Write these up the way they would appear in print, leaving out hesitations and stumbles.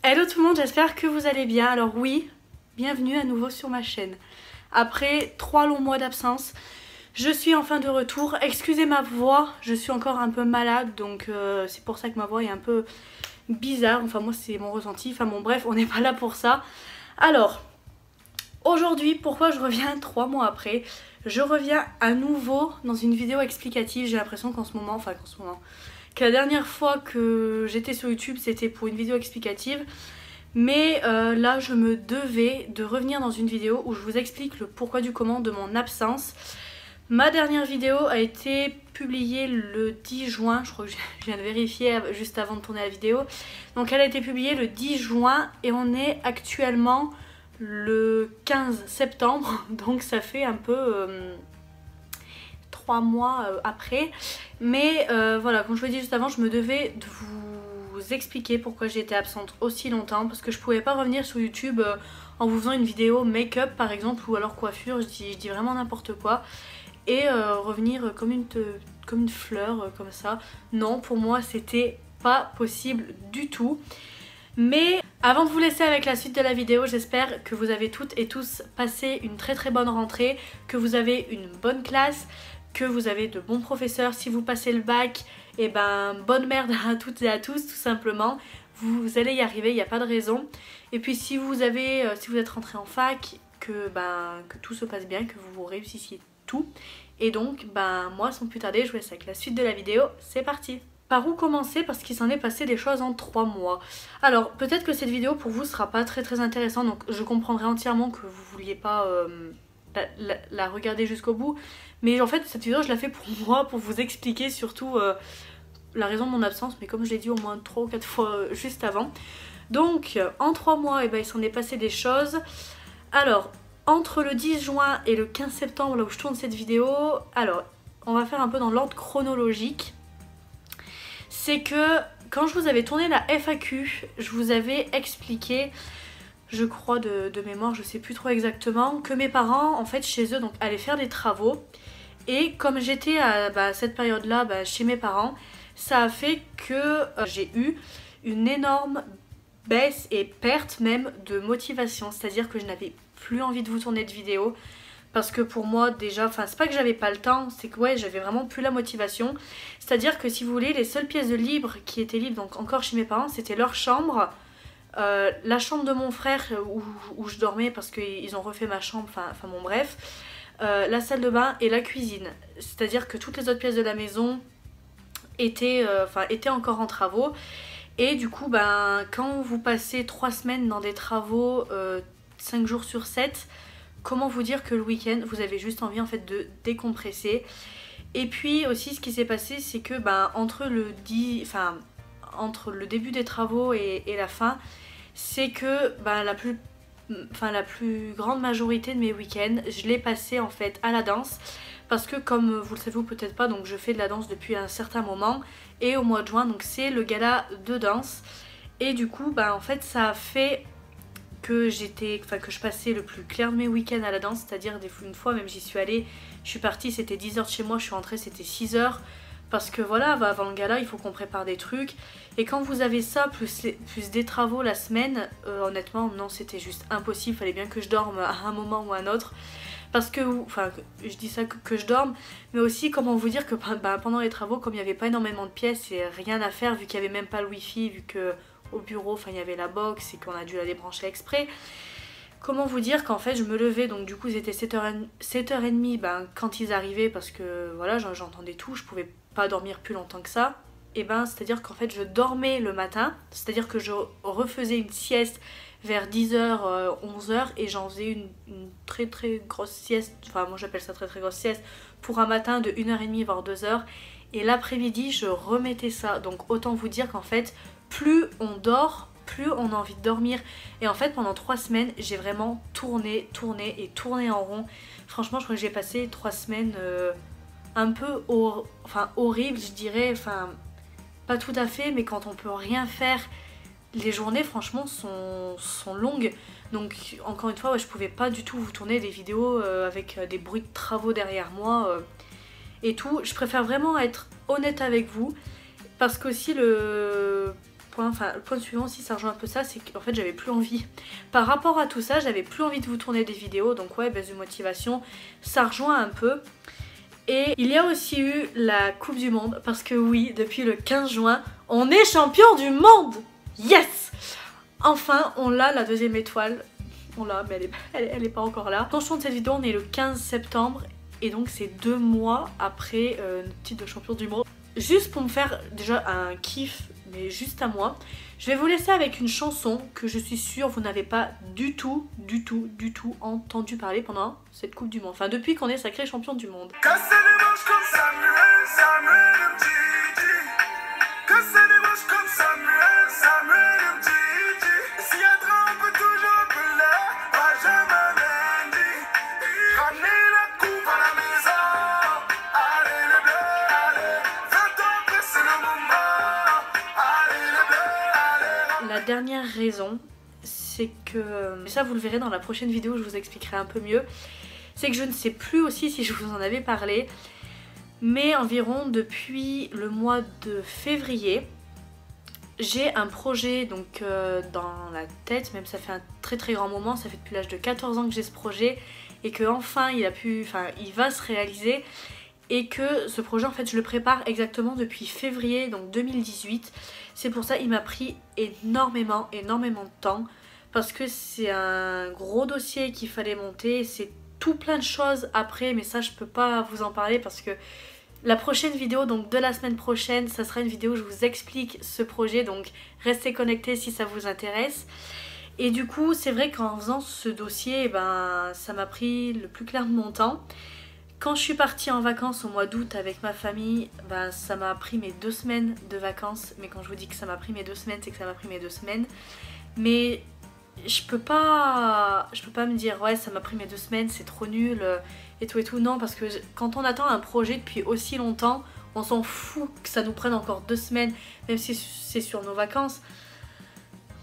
Hello tout le monde, j'espère que vous allez bien. Alors oui, bienvenue à nouveau sur ma chaîne. Après 3 longs mois d'absence, je suis enfin de retour. Excusez ma voix, je suis encore un peu malade, donc c'est pour ça que ma voix est un peu bizarre. Enfin moi c'est mon ressenti, enfin bon bref, on n'est pas là pour ça. Alors, aujourd'hui, pourquoi je reviens 3 mois après? Je reviens à nouveau dans une vidéo explicative. J'ai l'impression que la dernière fois que j'étais sur YouTube c'était pour une vidéo explicative. Mais là je me devais de revenir dans une vidéo où je vous explique le pourquoi du comment de mon absence. Ma dernière vidéo a été publiée le 10 juin, je crois que je viens de vérifier juste avant de tourner la vidéo. Donc elle a été publiée le 10 juin et on est actuellement le 15 septembre. Donc ça fait un peu 3 mois après. Mais voilà, comme je vous l'ai dit juste avant, je me devais de vous expliquer pourquoi j'ai été absente aussi longtemps, parce que je pouvais pas revenir sur YouTube en vous faisant une vidéo make-up par exemple, ou alors coiffure, je dis vraiment n'importe quoi, et revenir comme une fleur comme ça. Non, pour moi c'était pas possible du tout. Mais avant de vous laisser avec la suite de la vidéo, j'espère que vous avez toutes et tous passé une très bonne rentrée, que vous avez une bonne classe, que vous avez de bons professeurs. Si vous passez le bac, et ben bonne merde à toutes et à tous tout simplement. Vous allez y arriver, il n'y a pas de raison. Et puis si vous êtes rentré en fac, que tout se passe bien, que vous réussissiez tout. Et donc moi sans plus tarder, je vous laisse avec la suite de la vidéo, c'est parti. Par où commencer, parce qu'il s'en est passé des choses en 3 mois. Alors peut-être que cette vidéo pour vous sera pas très intéressante, donc je comprendrai entièrement que vous vouliez pas la regarder jusqu'au bout. Mais en fait cette vidéo je la fais pour moi, pour vous expliquer surtout la raison de mon absence, mais comme je l'ai dit au moins 3 ou 4 fois juste avant. Donc en 3 mois, il s'en est passé des choses. Alors entre le 10 juin et le 15 septembre, là où je tourne cette vidéo, alors on va faire un peu dans l'ordre chronologique. C'est que quand je vous avais tourné la FAQ, je vous avais expliqué, je crois de mémoire, je sais plus trop exactement, que mes parents en fait chez eux donc allaient faire des travaux. Et comme j'étais à cette période là chez mes parents, ça a fait que j'ai eu une énorme baisse et perte même de motivation. C'est-à-dire que je n'avais plus envie de vous tourner de vidéos. Parce que pour moi déjà, enfin c'est pas que j'avais pas le temps, c'est que ouais j'avais vraiment plus la motivation. C'est-à-dire que si vous voulez, les seules pièces de libres qui étaient libres, donc encore chez mes parents, c'était leur chambre, la chambre de mon frère où je dormais parce qu'ils ont refait ma chambre, enfin bon bref, la salle de bain et la cuisine. C'est-à-dire que toutes les autres pièces de la maison étaient encore en travaux. Et du coup quand vous passez 3 semaines dans des travaux 5 jours sur 7, comment vous dire que le week-end vous avez juste envie en fait de décompresser. Et puis aussi ce qui s'est passé c'est que entre le début des travaux et la fin, c'est que la plus grande majorité de mes week-ends je l'ai passé en fait à la danse. Parce que comme vous le savez ou peut-être pas, donc je fais de la danse depuis un certain moment. Et au mois de juin donc c'est le gala de danse. Et du coup en fait ça a fait que je passais le plus clair de mes week-ends à la danse, c'est-à-dire une fois même j'y suis allée, je suis partie, c'était 10 h de chez moi, je suis rentrée, c'était 6 h, parce que voilà, avant le gala, il faut qu'on prépare des trucs, et quand vous avez ça, plus des travaux la semaine, honnêtement, non, c'était juste impossible, fallait bien que je dorme à un moment ou à un autre, parce que, je dis ça que je dorme, mais aussi, comment vous dire que pendant les travaux, comme il n'y avait pas énormément de pièces et rien à faire, vu qu'il n'y avait même pas le wifi, vu que au bureau, il y avait la box et qu'on a dû la débrancher exprès. Comment vous dire qu'en fait je me levais, donc du coup ils étaient 7h30 quand ils arrivaient, parce que voilà j'entendais tout, je pouvais pas dormir plus longtemps que ça. Et c'est à dire qu'en fait je dormais le matin, c'est à dire que je refaisais une sieste vers 10h, 11h et j'en faisais une très grosse sieste, enfin moi j'appelle ça très grosse sieste, pour un matin de 1h30 voire 2h. Et l'après-midi je remettais ça, donc autant vous dire qu'en fait plus on dort, plus on a envie de dormir. Et en fait pendant 3 semaines j'ai vraiment tourné en rond. Franchement je crois que j'ai passé 3 semaines un peu horribles je dirais, pas tout à fait, mais quand on peut rien faire, les journées franchement sont longues. Donc encore une fois je pouvais pas du tout vous tourner des vidéos avec des bruits de travaux derrière moi et tout. Je préfère vraiment être honnête avec vous, parce qu'aussi point, enfin le point suivant aussi ça rejoint un peu ça, c'est qu'en fait j'avais plus envie. Par rapport à tout ça, j'avais plus envie de vous tourner des vidéos, donc ouais, baisse de motivation, ça rejoint un peu. Et il y a aussi eu la Coupe du Monde, parce que oui, depuis le 15 juin, on est champion du monde. Yes! Enfin, on l'a, la deuxième étoile. On l'a, mais elle est pas encore là. Quand je tourne cette vidéo, on est le 15 septembre, et donc c'est 2 mois après notre titre de champion du monde. Juste pour me faire déjà un kiff, mais juste à moi, je vais vous laisser avec une chanson que je suis sûre vous n'avez pas du tout entendu parler pendant cette Coupe du Monde. Enfin, depuis qu'on est sacré champion du monde. La dernière raison, c'est que, ça vous le verrez dans la prochaine vidéo, je vous expliquerai un peu mieux, c'est que je ne sais plus aussi si je vous en avais parlé, mais environ depuis le mois de février, j'ai un projet donc dans la tête, même ça fait un très grand moment, ça fait depuis l'âge de 14 ans que j'ai ce projet, et que enfin il va se réaliser. Et que ce projet en fait je le prépare exactement depuis février donc 2018. C'est pour ça il m'a pris énormément de temps. Parce que c'est un gros dossier qu'il fallait monter. C'est tout plein de choses après, mais ça je peux pas vous en parler parce que la prochaine vidéo donc de la semaine prochaine, ça sera une vidéo où je vous explique ce projet. Donc restez connectés si ça vous intéresse. Et du coup c'est vrai qu'en faisant ce dossier, ça m'a pris le plus clair de mon temps. Quand je suis partie en vacances au mois d'août avec ma famille, ça m'a pris mes 2 semaines de vacances. Mais quand je vous dis que ça m'a pris mes 2 semaines, c'est que ça m'a pris mes 2 semaines. Mais je peux pas me dire ouais ça m'a pris mes 2 semaines, c'est trop nul et tout. Non, parce que quand on attend un projet depuis aussi longtemps, on s'en fout que ça nous prenne encore 2 semaines, même si c'est sur nos vacances.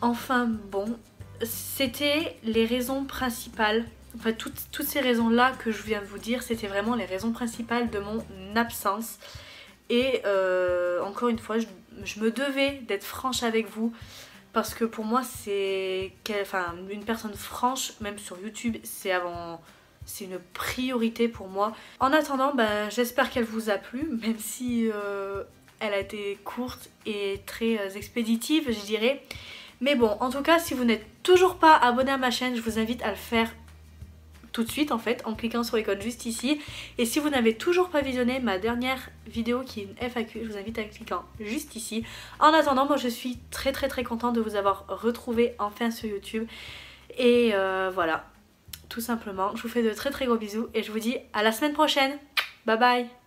Enfin bon, c'était les raisons principales. Enfin, toutes ces raisons-là que je viens de vous dire, c'était vraiment les raisons principales de mon absence. Et encore une fois, je me devais d'être franche avec vous. Parce que pour moi, une personne franche, même sur YouTube, c'est une priorité pour moi. En attendant, j'espère qu'elle vous a plu, même si elle a été courte et très expéditive, je dirais. Mais bon, en tout cas, si vous n'êtes toujours pas abonné à ma chaîne, je vous invite à le faire tout de suite en fait en cliquant sur l'icône juste ici. Et si vous n'avez toujours pas visionné ma dernière vidéo qui est une FAQ, je vous invite à cliquer juste ici. En attendant, moi je suis très contente de vous avoir retrouvé enfin sur YouTube. Et voilà, tout simplement, je vous fais de très gros bisous et je vous dis à la semaine prochaine. Bye bye.